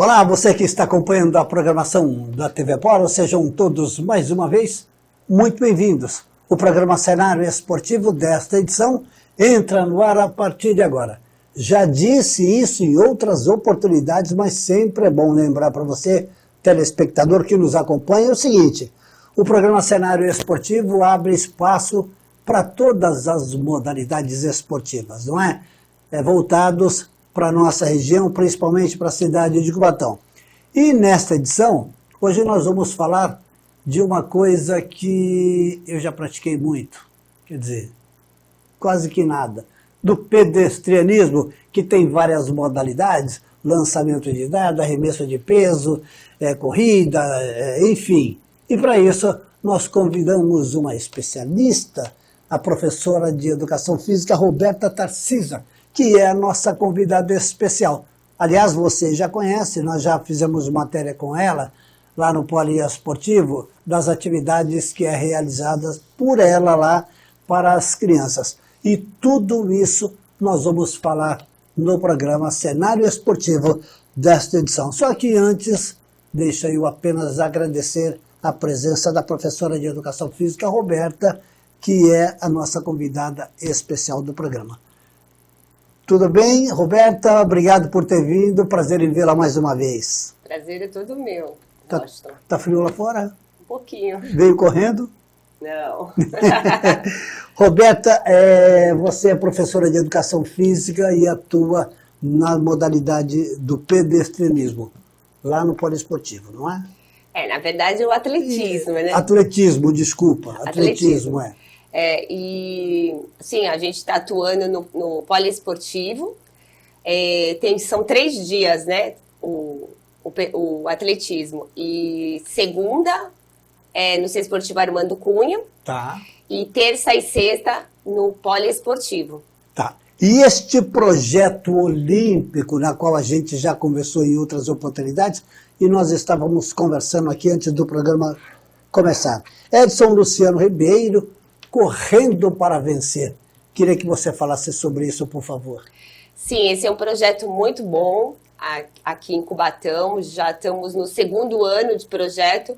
Olá, você que está acompanhando a programação da TV Polo, sejam todos mais uma vez muito bem-vindos. O programa Cenário Esportivo desta edição entra no ar a partir de agora. Já disse isso em outras oportunidades, mas sempre é bom lembrar para você, telespectador que nos acompanha, o seguinte: o programa Cenário Esportivo abre espaço para todas as modalidades esportivas, não é? Voltados para a nossa região, principalmente para a cidade de Cubatão. E nesta edição, hoje nós vamos falar de uma coisa que eu já pratiquei muito, quer dizer, quase que nada, do pedestrianismo, que tem várias modalidades, lançamento de dado, arremesso de peso, corrida, enfim. E para isso nós convidamos uma especialista, a professora de Educação Física, Roberta Tarcisa, que é a nossa convidada especial. Aliás, você já conhece, nós já fizemos matéria com ela, lá no Poliesportivo, das atividades que é realizadas por ela lá para as crianças. E tudo isso nós vamos falar no programa Cenário Esportivo desta edição. Só que antes, deixa eu apenas agradecer a presença da professora de Educação Física, Roberta, que é a nossa convidada especial do programa. Tudo bem, Roberta? Obrigado por ter vindo. Prazer em vê-la mais uma vez. Prazer é todo meu. Tá frio lá fora? Um pouquinho. Veio correndo? Não. Roberta, você é professora de Educação Física e atua na modalidade do pedestrianismo, lá no Poliesportivo, não é? Na verdade, o atletismo, né? Atletismo, desculpa. Atletismo. Sim, a gente está atuando no poliesportivo. São 3 dias, né? O atletismo. E segunda no Centro Esportivo Armando Cunha. Tá. E terça e sexta no poliesportivo. Tá. E este projeto olímpico, na qual a gente já conversou em outras oportunidades, e nós estávamos conversando aqui antes do programa começar. Edson Luciano Ribeiro, Correndo para Vencer. Queria que você falasse sobre isso, por favor. Sim, esse é um projeto muito bom aqui em Cubatão. Já estamos no 2º ano de projeto.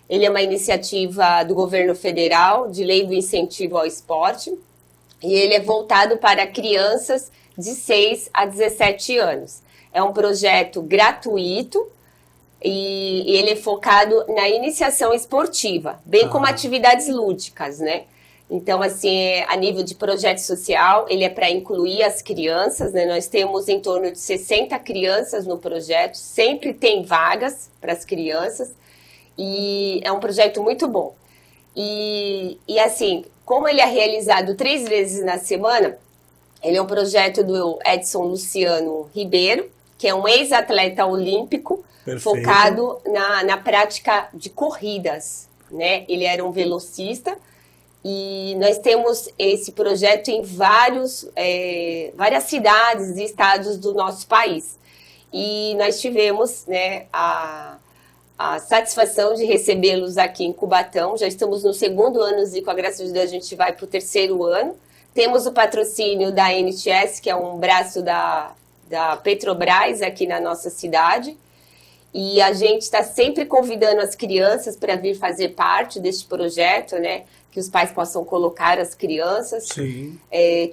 Ele é uma iniciativa do governo federal, de lei do incentivo ao esporte. E ele é voltado para crianças de 6 a 17 anos. É um projeto gratuito e ele é focado na iniciação esportiva, bem como atividades lúdicas, né? Então, assim, a nível de projeto social, ele é para incluir as crianças, né? Nós temos em torno de 60 crianças no projeto, sempre tem vagas para as crianças, e é um projeto muito bom. E assim, como ele é realizado 3 vezes na semana, ele é um projeto do Edson Luciano Ribeiro, que é um ex-atleta olímpico. Perfeito. Focado na prática de corridas, né? Ele era um velocista. E nós temos esse projeto em várias cidades e estados do nosso país. E nós tivemos, né, a satisfação de recebê-los aqui em Cubatão. Já estamos no 2º ano e com a graça de Deus a gente vai para o 3º ano. Temos o patrocínio da NTS, que é um braço da Petrobras aqui na nossa cidade. E a gente está sempre convidando as crianças para vir fazer parte deste projeto, né? Que os pais possam colocar as crianças,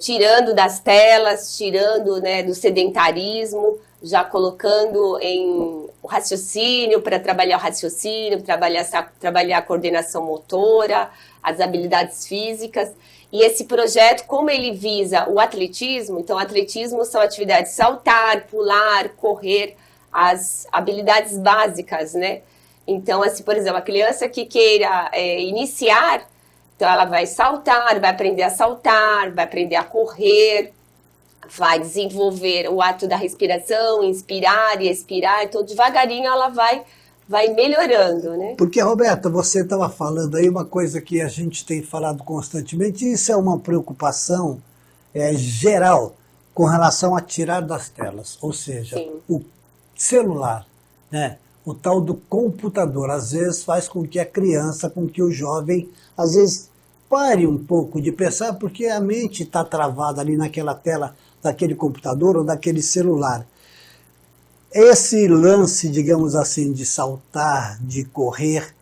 tirando das telas, tirando, né, do sedentarismo, já colocando em o raciocínio, para trabalhar o raciocínio, trabalhar a coordenação motora, as habilidades físicas. E esse projeto, como ele visa o atletismo, então atletismo são atividades saltar, pular, correr, as habilidades básicas, né? Então, assim, por exemplo, a criança que queira iniciar, então ela vai saltar, vai aprender a saltar, vai aprender a correr, vai desenvolver o ato da respiração, inspirar e expirar, então devagarinho ela vai melhorando, né? Porque, Roberta, você estava falando aí uma coisa que a gente tem falado constantemente, e isso é uma preocupação geral com relação a tirar das telas, ou seja, sim, o celular, né? O tal do computador, às vezes faz com que a criança, com que o jovem, às vezes pare um pouco de pensar, porque a mente está travada ali naquela tela daquele computador ou daquele celular. esse lance, digamos assim, de saltar, de correr,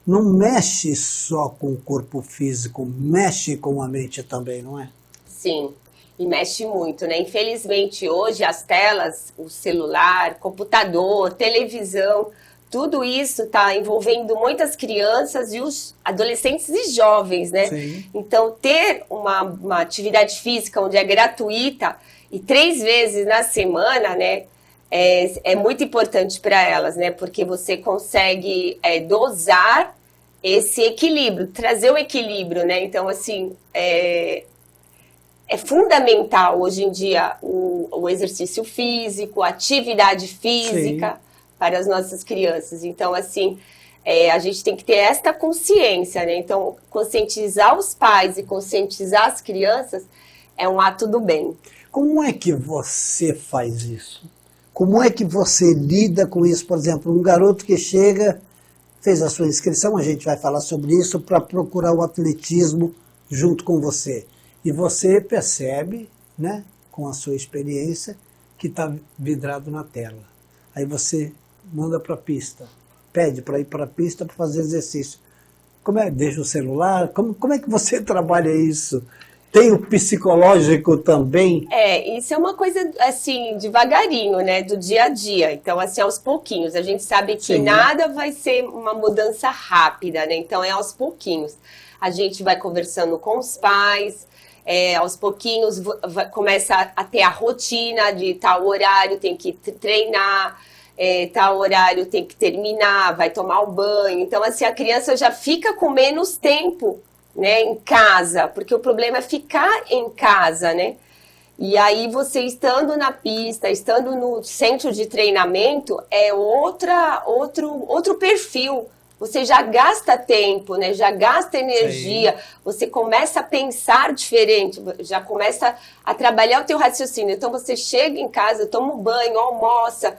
não mexe só com o corpo físico, mexe com a mente também, não é? Sim, e mexe muito, né? Infelizmente, hoje as telas, o celular, computador, televisão, tudo isso está envolvendo muitas crianças e os adolescentes e jovens, né? Sim. Então, ter uma atividade física onde é gratuita e 3 vezes na semana, né? É muito importante para elas, né? Porque você consegue dosar esse equilíbrio, trazer o equilíbrio, né? Então, assim, é fundamental hoje em dia o exercício físico, a atividade física. Sim. Para as nossas crianças. Então, assim, a gente tem que ter esta consciência, né? Então, conscientizar os pais e conscientizar as crianças é um ato do bem. Como é que você faz isso? Como é que você lida com isso? Por exemplo, um garoto que chega, fez a sua inscrição, a gente vai falar sobre isso, para procurar o atletismo junto com você. E você percebe, né, com a sua experiência, que está vidrado na tela. Aí você manda para a pista, pede para ir para a pista para fazer exercício. Deixa o celular? Como é que você trabalha isso? Tem o psicológico também? Isso é uma coisa, assim, devagarinho, né, do dia a dia. Então, assim, aos pouquinhos. A gente sabe que Sim. nada vai ser uma mudança rápida, né? Então, é aos pouquinhos. A gente vai conversando com os pais, aos pouquinhos começa a ter a rotina de tal horário, tem que treinar, tal horário tem que terminar, vai tomar o banho. Então, assim, a criança já fica com menos tempo, né, em casa, porque o problema é ficar em casa, né? E aí você estando na pista, estando no centro de treinamento, é outro perfil. Você já gasta tempo, né? Já gasta energia, Sim. Você começa a pensar diferente, já começa a trabalhar o teu raciocínio. Então, você chega em casa, toma um banho, almoça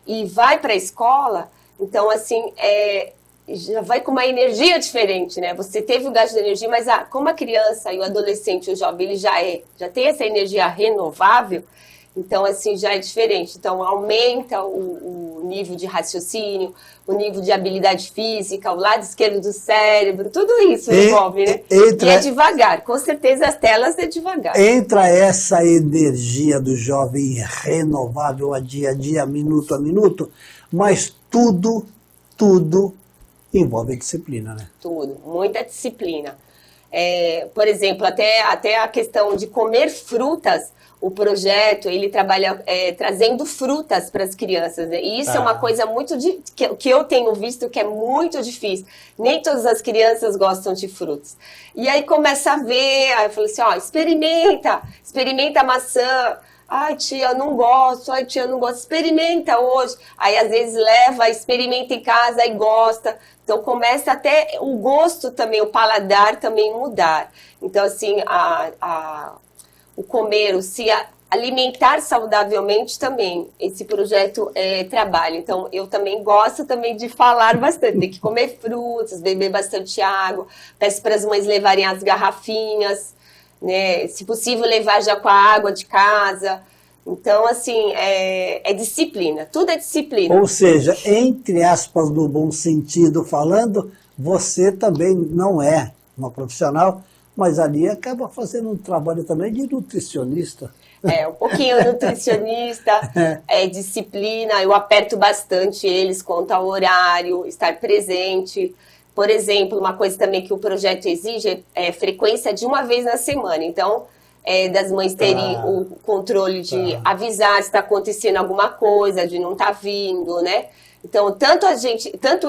e vai para a escola, então, assim, já vai com uma energia diferente, né? Você teve o gasto de energia, mas como a criança e o adolescente, o jovem, ele já tem essa energia renovável, então, assim, já é diferente. Então, aumenta o nível de raciocínio, o nível de habilidade física, o lado esquerdo do cérebro, tudo isso envolve, né? E é devagar, com certeza as telas é devagar. Entra essa energia do jovem renovável a dia, minuto a minuto, mas tudo envolve disciplina, né? Tudo, muita disciplina. Por exemplo, até a questão de comer frutas, o projeto, ele trabalha trazendo frutas para as crianças, né? E isso é uma coisa que eu tenho visto que é muito difícil. Nem todas as crianças gostam de frutas. E aí começa a ver, aí eu falo assim, experimenta a maçã. Ai, tia, eu não gosto. Ai, tia, eu não gosto. Experimenta hoje. Aí, às vezes, experimenta em casa e gosta. Então, começa até o gosto também, o paladar também mudar. Então, assim, o comer, se alimentar saudavelmente também. Esse projeto trabalha. Então, eu também gosto também de falar bastante. Tem que comer frutas, beber bastante água. Peço para as mães levarem as garrafinhas, né? Se possível, levar já com a água de casa. Então, assim, é disciplina. Tudo é disciplina. Ou seja, entre aspas, no bom sentido falando, você também não é uma profissional, mas ali acaba fazendo um trabalho também de nutricionista. Um pouquinho nutricionista, disciplina. Eu aperto bastante eles quanto ao horário, estar presente. Por exemplo, uma coisa também que o projeto exige é frequência de 1 vez na semana. Então, das mães terem o controle de avisar se está acontecendo alguma coisa, de não estar vindo, né? Então, tanto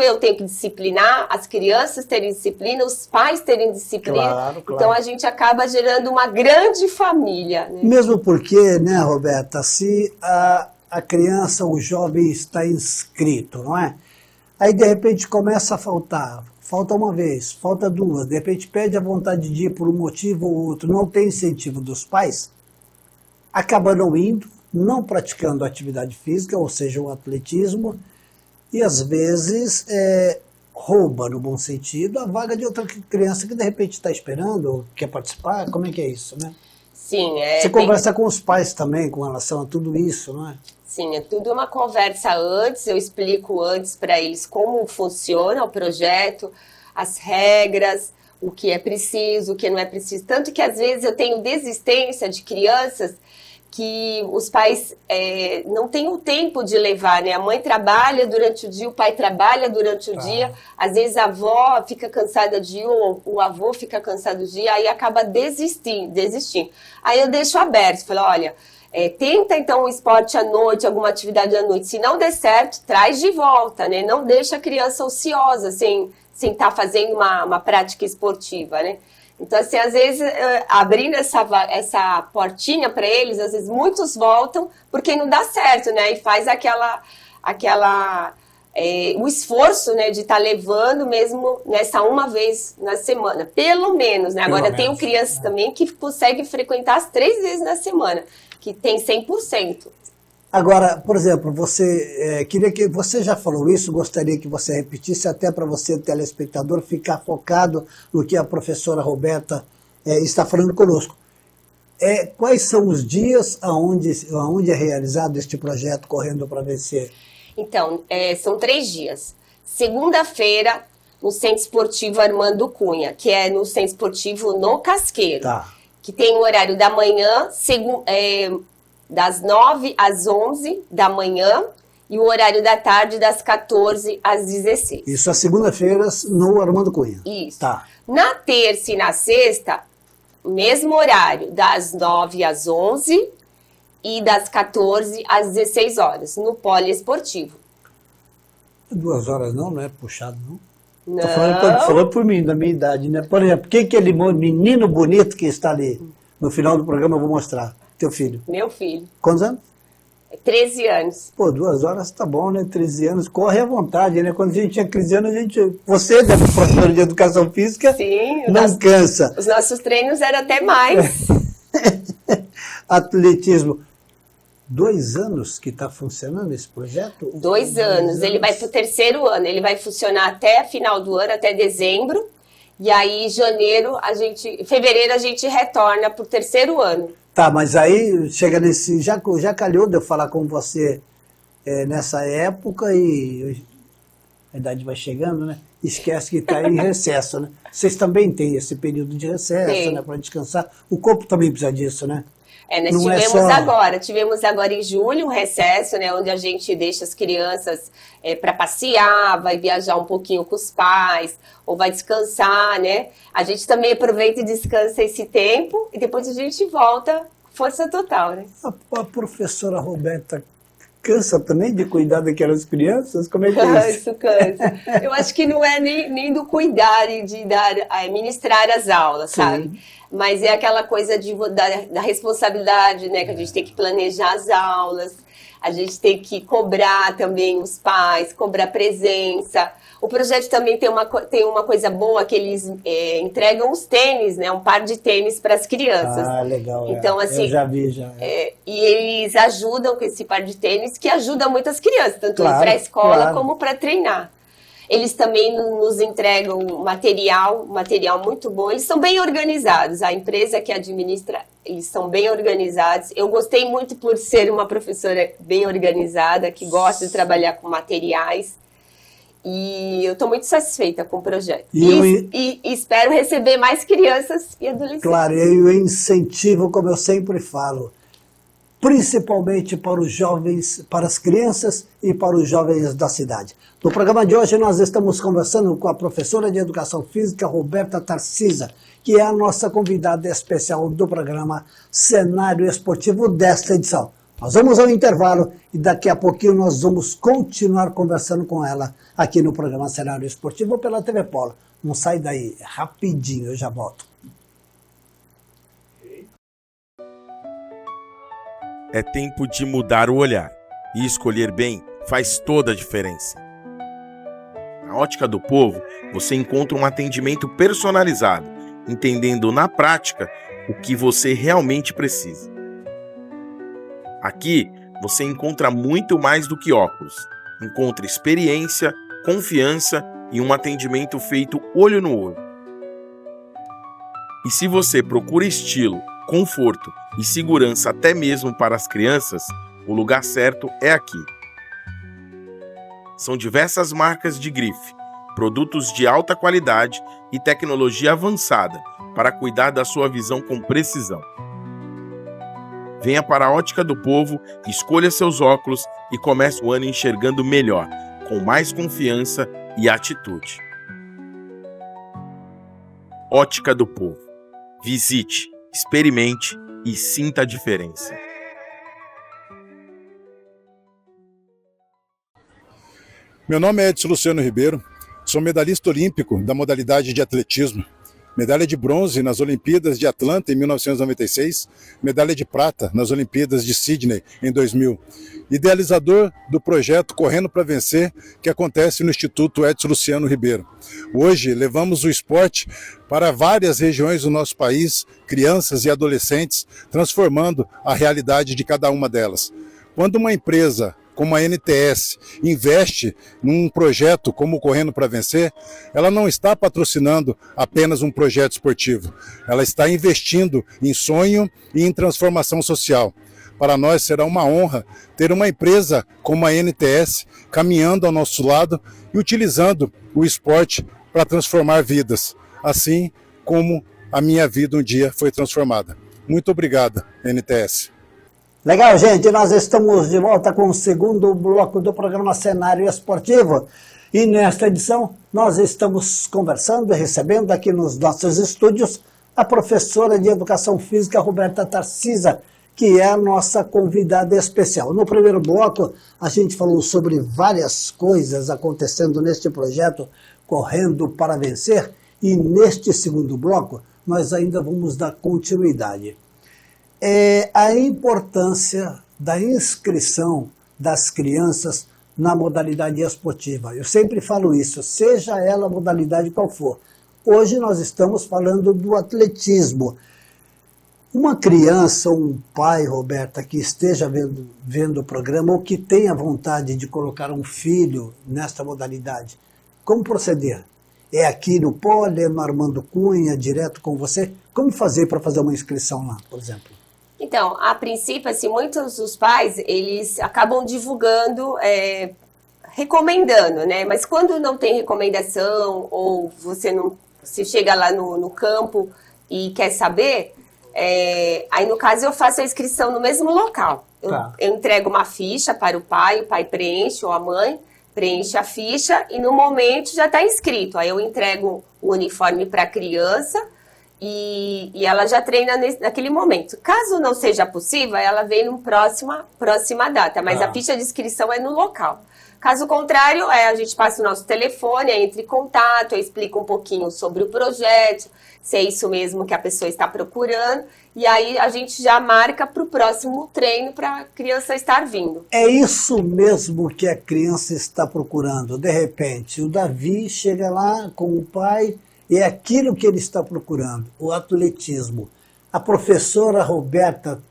eu tenho que disciplinar, as crianças terem disciplina, os pais terem disciplina. Claro. Então, a gente acaba gerando uma grande família, né? Mesmo porque, né, Roberta, se a criança, o jovem está inscrito, não é? Aí, de repente, começa a faltar. Falta 1 vez, falta 2, de repente perde a vontade de ir por um motivo ou outro, não tem incentivo dos pais, acaba não indo, não praticando atividade física, ou seja, o atletismo, e às vezes rouba, no bom sentido, a vaga de outra criança que de repente está esperando, quer participar. Como é que é isso, né? Sim. Você conversa com os pais também com relação a tudo isso, não é? Sim, é tudo uma conversa antes, eu explico antes para eles como funciona o projeto, as regras, o que é preciso, o que não é preciso. Tanto que às vezes eu tenho desistência de crianças que os pais não têm o tempo de levar, né? A mãe trabalha durante o dia, o pai trabalha durante o dia, às vezes a avó fica cansada de ir, ou o avô fica cansado de ir, aí acaba desistindo. Aí eu deixo aberto, falo, olha, tenta então um esporte à noite, alguma atividade à noite, se não der certo, traz de volta, né? Não deixa a criança ociosa, sem estar fazendo uma prática esportiva, né? Então, assim, às vezes, abrindo essa portinha para eles, às vezes muitos voltam porque não dá certo, né? E faz o esforço, né, de estar levando mesmo nessa uma vez na semana, pelo menos, né? Agora, tenho crianças também que conseguem frequentar as 3 vezes na semana, que tem 100%. Agora, por exemplo, queria que você já falou isso, gostaria que você repetisse até para você, telespectador, ficar focado no que a professora Roberta está falando conosco. Quais são os dias onde é realizado este projeto Correndo para Vencer? Então, são 3 dias. Segunda-feira, no Centro Esportivo Armando Cunha, que é no Centro Esportivo no Casqueiro, que tem o horário da manhã, das 9 às 11 da manhã, e o horário da tarde das 14 às 16. Isso, às segunda-feiras no Armando Cunha. Isso. Na terça e na sexta, mesmo horário, das 9 às 11 e das 14 às 16 horas, no poliesportivo. 2 horas não é puxado, não? Não. Tô falando por mim, da minha idade, né? Por exemplo, quem que é aquele menino bonito que está ali? No final do programa eu vou mostrar. Teu filho. Meu filho. Quantos anos? 13 anos. Pô, 2 horas tá bom, né? 13 anos, corre à vontade, né? Quando a gente tinha 13 anos, você, da professora de educação física, sim, não cansa. Os nossos treinos eram até mais. Atletismo. 2 anos que está funcionando esse projeto? 2 anos. Ele vai para o 3º ano. Ele vai funcionar até final do ano, até dezembro. E aí, fevereiro, a gente retorna para o 3º ano. Tá, mas aí chega nesse... Já calhou de eu falar com você nessa época e a idade vai chegando, né? Esquece que está em recesso, né? Vocês também têm esse período de recesso, né? Para descansar. O corpo também precisa disso, né? Nós tivemos agora em julho um recesso, né, onde a gente deixa as crianças para passear, vai viajar um pouquinho com os pais, ou vai descansar, né? A gente também aproveita e descansa esse tempo, e depois a gente volta força total, né? A professora Roberta cansa também de cuidar daquelas crianças? Como é que é isso? Cansa. Eu acho que não é nem do cuidar e de ministrar as aulas, sabe? Mas é aquela coisa da responsabilidade, né? Que a gente tem que planejar as aulas, a gente tem que cobrar também os pais, cobrar presença. O projeto também tem uma coisa boa, que eles entregam os tênis, né? Um par de tênis para as crianças. Ah, legal. Então, assim, eu já vi, já. E eles ajudam com esse par de tênis, que ajuda muitas crianças, tanto para a escola como para treinar. Eles também nos entregam material muito bom. Eles são bem organizados. A empresa que administra, eles são bem organizados. Eu gostei muito por ser uma professora bem organizada, que gosta de trabalhar com materiais. E eu estou muito satisfeita com o projeto. E espero receber mais crianças e adolescentes. Claro, e o incentivo, como eu sempre falo, principalmente para os jovens, para as crianças e para os jovens da cidade. No programa de hoje nós estamos conversando com a professora de Educação Física, Roberta Tarcisa, que é a nossa convidada especial do programa Cenário Esportivo desta edição. Nós vamos ao intervalo e daqui a pouquinho nós vamos continuar conversando com ela aqui no programa Cenário Esportivo pela TV Polo. Não sai daí, rapidinho, eu já volto. É tempo de mudar o olhar, e escolher bem faz toda a diferença. Na Ótica do Povo, você encontra um atendimento personalizado, entendendo na prática o que você realmente precisa. Aqui, você encontra muito mais do que óculos. Encontra experiência, confiança e um atendimento feito olho no olho. E se você procura estilo, conforto e segurança até mesmo para as crianças, o lugar certo é aqui. São diversas marcas de grife, produtos de alta qualidade e tecnologia avançada para cuidar da sua visão com precisão. Venha para a Ótica do Povo, escolha seus óculos e comece o ano enxergando melhor, com mais confiança e atitude. Ótica do Povo. Visite, experimente e sinta a diferença. Meu nome é Edson Luciano Ribeiro, sou medalhista olímpico da modalidade de atletismo. Medalha de bronze nas Olimpíadas de Atlanta em 1996, medalha de prata nas Olimpíadas de Sydney em 2000. Idealizador do projeto Correndo para Vencer, que acontece no Instituto Edson Luciano Ribeiro. Hoje levamos o esporte para várias regiões do nosso país, crianças e adolescentes, transformando a realidade de cada uma delas. Quando uma empresa como a NTS investe num projeto como o Correndo para Vencer, ela não está patrocinando apenas um projeto esportivo. Ela está investindo em sonho e em transformação social. Para nós será uma honra ter uma empresa como a NTS caminhando ao nosso lado e utilizando o esporte para transformar vidas, assim como a minha vida um dia foi transformada. Muito obrigado, NTS. Legal, gente, nós estamos de volta com o segundo bloco do programa Cenário Esportivo. E nesta edição, nós estamos conversando e recebendo aqui nos nossos estúdios a professora de Educação Física, Roberta Tarcisa, que é a nossa convidada especial. No primeiro bloco, a gente falou sobre várias coisas acontecendo neste projeto Correndo para Vencer. E neste segundo bloco, nós ainda vamos dar continuidade. É a importância da inscrição das crianças na modalidade esportiva. Eu sempre falo isso, seja ela a modalidade qual for. Hoje nós estamos falando do atletismo. Uma criança, um pai, Roberta, que esteja vendo o programa ou que tenha vontade de colocar um filho nesta modalidade, como proceder? É aqui no Poli, é no Armando Cunha, direto com você? Como fazer para fazer uma inscrição lá, por exemplo? Então, a princípio, assim, muitos dos pais, eles acabam divulgando, recomendando, né? Mas quando não tem recomendação ou você chega lá no campo e quer saber, aí no caso eu faço a inscrição no mesmo local. Eu entrego uma ficha para o pai preenche, ou a mãe preenche a ficha e no momento já está inscrito. Aí eu entrego o uniforme para a criança e ela já treina naquele momento. Caso não seja possível, ela vem numa próxima data, mas a ficha de inscrição é no local. Caso contrário, a gente passa o nosso telefone, entra em contato, explica um pouquinho sobre o projeto, se é isso mesmo que a pessoa está procurando, e aí a gente já marca para o próximo treino para a criança estar vindo. É isso mesmo que a criança está procurando. De repente, o Davi chega lá com o pai, é aquilo que ele está procurando, o atletismo. A professora Roberta,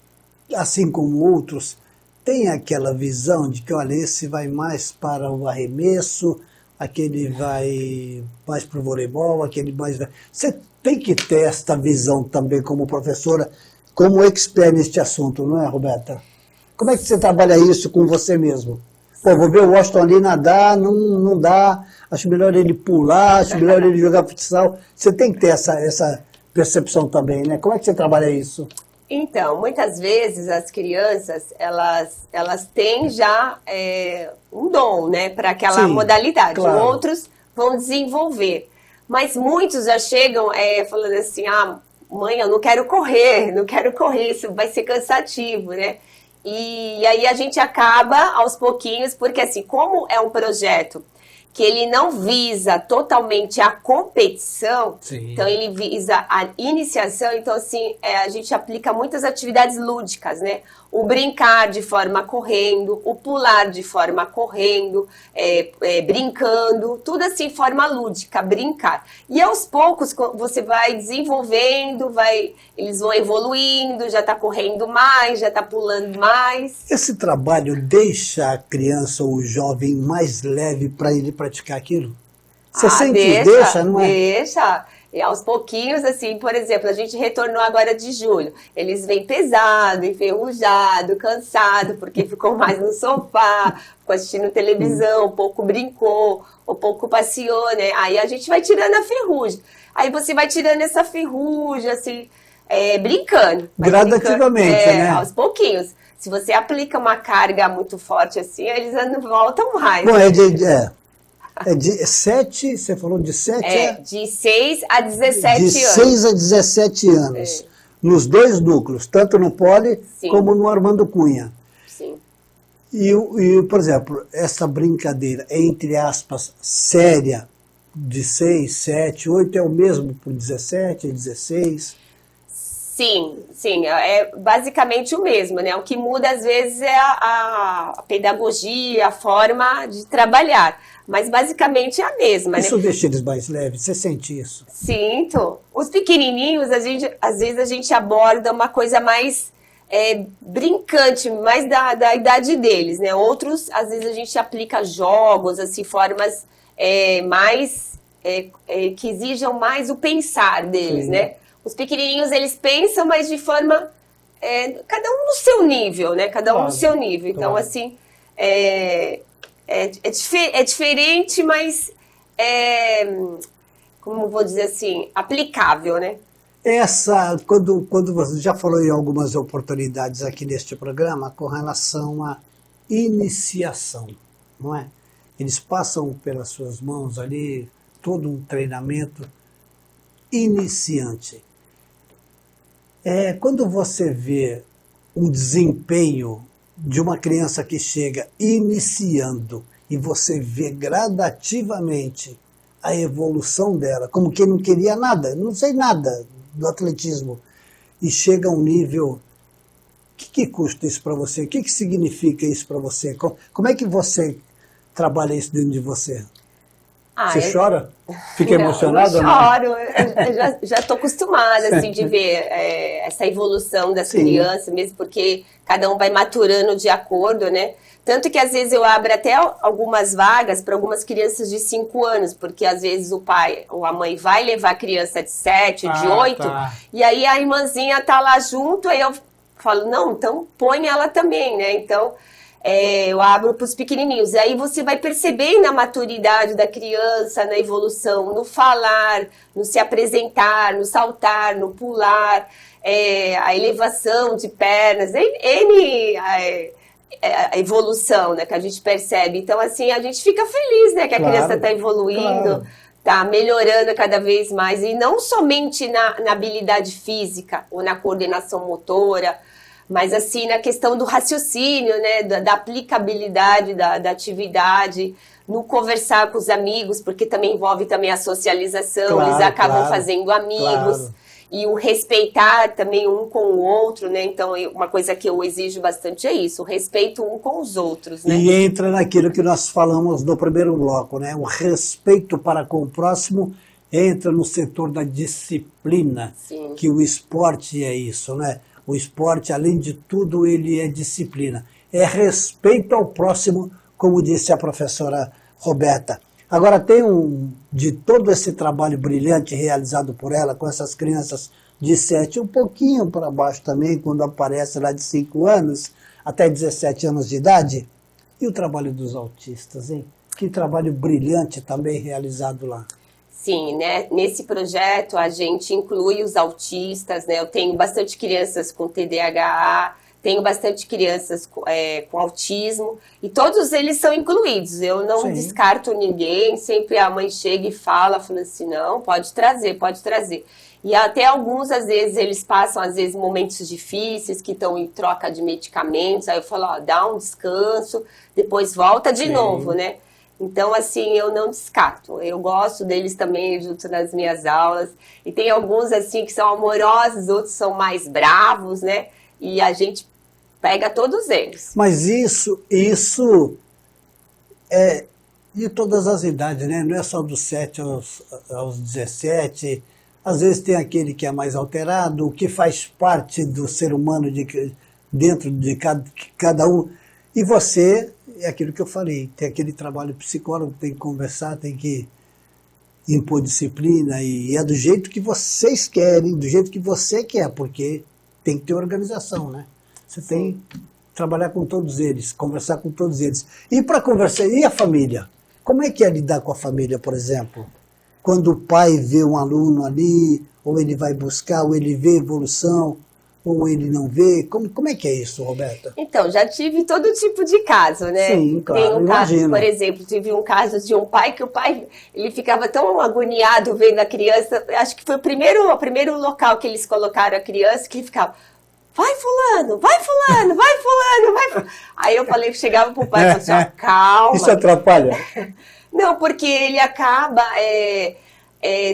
assim como outros, tem aquela visão de que, olha, esse vai mais para o arremesso, aquele vai mais para o voleibol, aquele mais... Você tem que ter esta visão também como professora, como expert neste assunto, não é, Roberta? Como é que você trabalha isso com você mesmo? Pô, vou ver o Washington ali nadar, não dá, acho melhor ele pular, acho melhor ele jogar futsal. Você tem que ter essa percepção também, né? Como é que você trabalha isso? Então, muitas vezes as crianças, elas têm já um dom, né, para aquela modalidade. Claro. Outros vão desenvolver. Mas muitos já chegam falando assim, mãe, eu não quero correr, isso vai ser cansativo, né? E aí a gente acaba aos pouquinhos, porque assim, como é um projeto que ele não visa totalmente a competição, sim, então ele visa a iniciação, então assim, a gente aplica muitas atividades lúdicas, né? O brincar de forma correndo, o pular de forma correndo, brincando, tudo assim, forma lúdica, brincar. E aos poucos você vai desenvolvendo, eles vão evoluindo, já está correndo mais, já está pulando mais. Esse trabalho deixa a criança ou o jovem mais leve para ele praticar aquilo? Você sente que deixa, não é? Deixa. E aos pouquinhos, assim, por exemplo, a gente retornou agora de julho. Eles vêm pesado, enferrujado, cansado, porque ficou mais no sofá, ficou assistindo televisão, um pouco brincou, um pouco passeou, né? Aí a gente vai tirando a ferrugem. Aí você vai tirando essa ferrugem, assim, brincando. Gradativamente, né? Aos pouquinhos. Se você aplica uma carga muito forte assim, eles não voltam mais. Bom, é de 7, você falou de 7 de 6 a 17 de anos. 6 a 17 anos. Nos dois núcleos, tanto no Poli Sim. como no Armando Cunha. Sim. E, por exemplo, essa brincadeira, entre aspas, séria, de 6, 7, 8, é o mesmo por 17, 16? Sim, é basicamente o mesmo, né? O que muda às vezes é a pedagogia, a forma de trabalhar, mas basicamente é a mesma, Isso né? deixa eles mais leves, você sente isso? Sinto. Os pequenininhos, às vezes a gente aborda uma coisa mais brincante, mais da idade deles, né? Outros, às vezes a gente aplica jogos, assim, formas mais que exijam mais o pensar deles, Sim. né? Os pequenininhos, eles pensam, mas de forma... cada um no seu nível, né? Cada um no seu nível. Então, claro. assim, é diferente, mas... como vou dizer assim? Aplicável, né? Quando você já falou em algumas oportunidades aqui neste programa com relação à iniciação, não é? Eles passam pelas suas mãos ali todo um treinamento iniciante. Quando você vê um desempenho de uma criança que chega iniciando e você vê gradativamente a evolução dela, como quem não queria nada, não sei nada do atletismo, e chega a um nível... O que custa isso para você? O que significa isso para você? Como é que você trabalha isso dentro de você? Você chora? Fica emocionada? Não choro, eu já estou acostumada assim, de ver essa evolução das crianças, mesmo porque cada um vai maturando de acordo, né? Tanto que às vezes eu abro até algumas vagas para algumas crianças de 5 anos, porque às vezes o pai ou a mãe vai levar a criança de 7, de 8, e aí a irmãzinha tá lá junto, aí eu falo, não, então põe ela também, né? Então... eu abro para os pequenininhos. E aí você vai perceber na maturidade da criança, na evolução, no falar, no se apresentar, no saltar, no pular, a elevação de pernas, a evolução, né, que a gente percebe. Então, assim, a gente fica feliz, né, que a criança está evoluindo, está melhorando cada vez mais. E não somente na habilidade física ou na coordenação motora, mas assim, na questão do raciocínio, né, da aplicabilidade da atividade, no conversar com os amigos, porque também envolve também a socialização, eles acabam fazendo amigos, e o respeitar também um com o outro, né, então uma coisa que eu exijo bastante é isso, o respeito um com os outros, né. E entra naquilo que nós falamos no primeiro bloco, né, o respeito para com o próximo entra no setor da disciplina, Sim. Que o esporte é isso, né. O esporte, além de tudo, ele é disciplina. É respeito ao próximo, como disse a professora Roberta. Agora, de todo esse trabalho brilhante realizado por ela, com essas crianças de 7, um pouquinho para baixo também, quando aparece lá de 5 anos, até 17 anos de idade, e o trabalho dos autistas, hein? Que trabalho brilhante também realizado lá. Sim, né? Nesse projeto a gente inclui os autistas, né? Eu tenho bastante crianças com TDAH, tenho bastante crianças com autismo, e todos eles são incluídos. Eu não descarto ninguém, sempre a mãe chega e fala assim, não, pode trazer. E até alguns, às vezes, eles passam, às vezes, momentos difíceis, que estão em troca de medicamentos, aí eu falo, dá um descanso, depois volta de novo, né? Então, assim, eu não descarto. Eu gosto deles também junto nas minhas aulas. E tem alguns, assim, que são amorosos, outros são mais bravos, né? E a gente pega todos eles. Mas isso é de todas as idades, né? Não é só dos 7 aos 17. Às vezes tem aquele que é mais alterado, que faz parte do ser humano dentro de cada um. E você... É aquilo que eu falei, tem aquele trabalho psicólogo, tem que conversar, tem que impor disciplina e é do jeito que vocês querem, do jeito que você quer, porque tem que ter organização, né? Você tem que trabalhar com todos eles, conversar com todos eles. E para conversar, e a família? Como é que é lidar com a família, por exemplo? Quando o pai vê um aluno ali, ou ele vai buscar, ou ele vê evolução, ou ele não vê? Como é que é isso, Roberta? Então, já tive todo tipo de caso, né? Sim, claro, Tem um caso, imagino. por exemplo, tive um caso de um pai que o pai ele ficava tão agoniado vendo a criança, acho que foi o primeiro local que eles colocaram a criança, que ele ficava, vai fulano, vai fulano, vai fulano, vai fulano. Aí eu falei, chegava pro pai e falava assim, ó, calma. Isso atrapalha? Não, porque ele acaba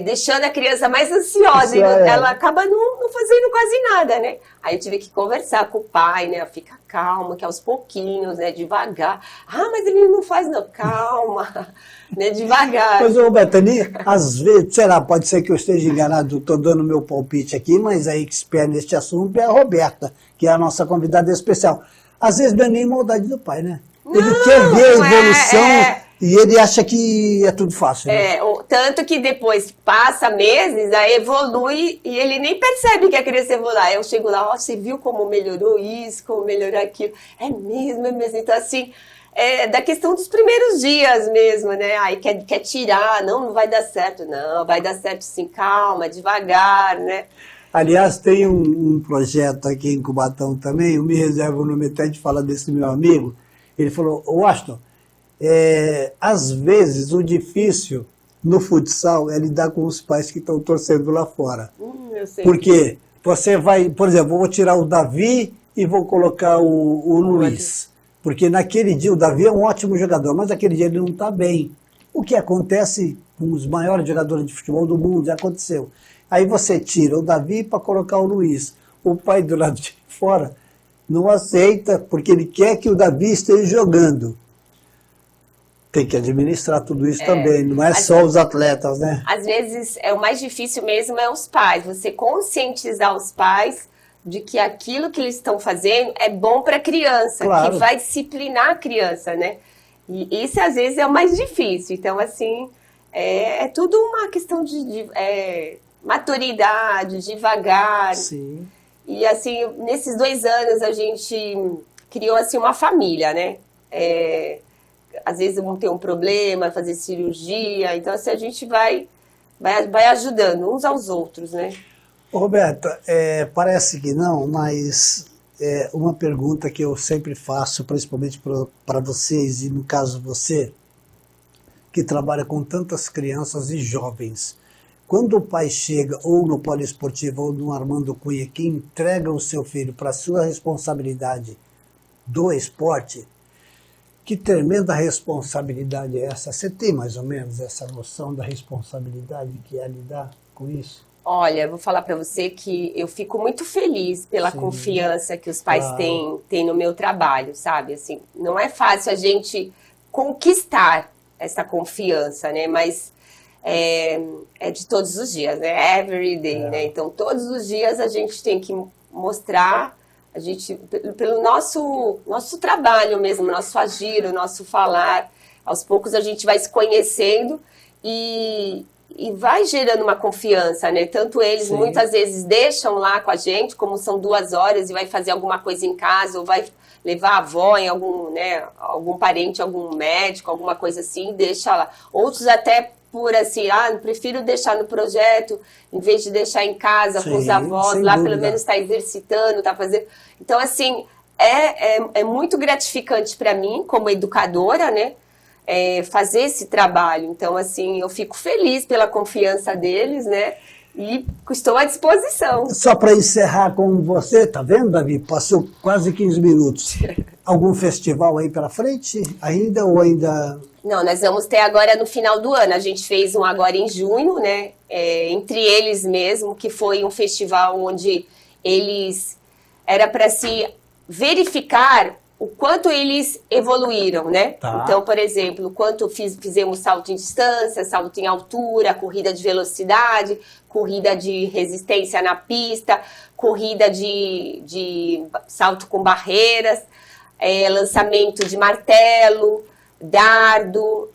deixando a criança mais ansiosa, Isso é. ela acaba não fazendo quase nada, né? Aí eu tive que conversar com o pai, né? Fica calma, que aos pouquinhos, né? Devagar. Ah, mas ele não faz, não. Calma, né? Devagar. Mas, Roberta, às vezes, sei lá, pode ser que eu esteja enganado, estou dando meu palpite aqui, mas aí que espera neste assunto é a Roberta, que é a nossa convidada especial. Às vezes não é nem maldade do pai, né? Ele quer ver a evolução e ele acha que é tudo fácil. Né? Tanto que depois passa meses, aí evolui e ele nem percebe que a criança evolui. Aí eu chego lá, você viu como melhorou isso, como melhorou aquilo. É mesmo. Então, assim, da questão dos primeiros dias mesmo, né? Aí quer tirar, não vai dar certo. Não, vai dar certo sim, calma, devagar, né? Aliás, tem um projeto aqui em Cubatão também, eu me reservo o nome até de falar desse meu amigo. Ele falou, Washington, às vezes o difícil no futsal é lidar com os pais que estão torcendo lá fora. Eu sei. Porque você vai, por exemplo, eu vou tirar o Davi e vou colocar o Luiz. Porque naquele dia, o Davi é um ótimo jogador, mas naquele dia ele não está bem. O que acontece com os maiores jogadores de futebol do mundo, já aconteceu. Aí você tira o Davi para colocar o Luiz. O pai do lado de fora não aceita, porque ele quer que o Davi esteja jogando. Tem que administrar tudo isso também, não é só os atletas, né? Às vezes, o mais difícil mesmo é os pais. Você conscientizar os pais de que aquilo que eles estão fazendo é bom para a criança, Claro. que vai disciplinar a criança, né? E isso, às vezes, é o mais difícil. Então, assim, é tudo uma questão de maturidade, devagar. Sim. E, assim, nesses 2 anos, a gente criou, assim, uma família, né? Às vezes um tem um problema, fazer cirurgia, então assim, a gente vai ajudando uns aos outros, né? Roberta, parece que não, mas uma pergunta que eu sempre faço, principalmente para vocês, e no caso você, que trabalha com tantas crianças e jovens, quando o pai chega ou no poliesportivo ou no Armando Cunha, que entrega o seu filho para a sua responsabilidade do esporte, que tremenda responsabilidade é essa? Você tem mais ou menos essa noção da responsabilidade que é lidar com isso? Olha, eu vou falar para você que eu fico muito feliz pela confiança que os pais têm no meu trabalho, sabe? Assim, não é fácil a gente conquistar essa confiança, né? Mas é de todos os dias, né? Every day, né? Então, todos os dias a gente tem que mostrar, a gente, pelo nosso trabalho mesmo, nosso agir, o nosso falar, aos poucos a gente vai se conhecendo e vai gerando uma confiança, né? Tanto eles muitas vezes deixam lá com a gente, como são 2 horas e vai fazer alguma coisa em casa, ou vai levar a avó em algum parente, algum médico, alguma coisa assim, deixa lá. Outros até por assim, prefiro deixar no projeto, em vez de deixar em casa com os avós, lá dúvida. pelo menos está exercitando, está fazendo. Então, assim, é muito gratificante para mim, como educadora, né? Fazer esse trabalho. Então, assim, eu fico feliz pela confiança deles, né? E estou à disposição. Só para encerrar com você, tá vendo, Davi? Passou quase 15 minutos. Algum festival aí pela frente ainda ou ainda... Não, nós vamos ter agora no final do ano. A gente fez um agora em junho, né? Entre eles mesmo, que foi um festival onde era para se verificar o quanto eles evoluíram, né? Tá. Então, por exemplo, quanto fizemos salto em distância, salto em altura, corrida de velocidade, corrida de resistência na pista, corrida de salto com barreiras, lançamento de martelo, dardo,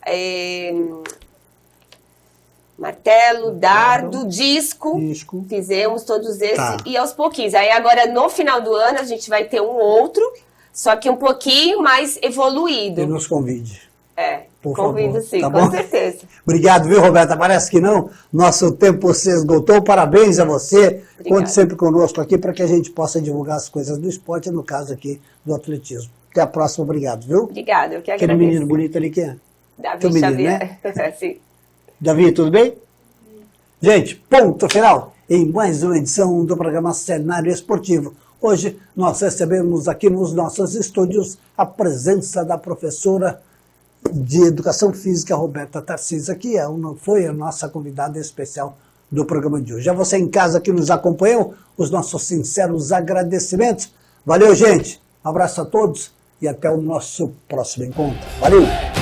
Martelo, dardo, disco. Disco. Fizemos todos esses Tá. e aos pouquinhos. Aí agora, no final do ano, a gente vai ter um outro, só que um pouquinho mais evoluído. E nos convide. Por Convido favor, sim, tá com bom? certeza. Obrigado, viu, Roberta? Parece que não. Nosso tempo se esgotou. Parabéns a você. Obrigada. Conte sempre conosco aqui para que a gente possa divulgar as coisas do esporte, no caso aqui do atletismo. Até a próxima. Obrigado, viu? Obrigada, eu que Aquele agradeço. menino bonito ali, quem é? Davi Teu menino, Xavier. Sim. Davi, tudo bem? Gente, ponto final em mais uma edição do programa Cenário Esportivo. Hoje nós recebemos aqui nos nossos estúdios a presença da professora de Educação Física, Roberta Tarcísio, que foi a nossa convidada especial do programa de hoje. A você em casa que nos acompanhou, os nossos sinceros agradecimentos. Valeu, gente. Um abraço a todos e até o nosso próximo encontro. Valeu!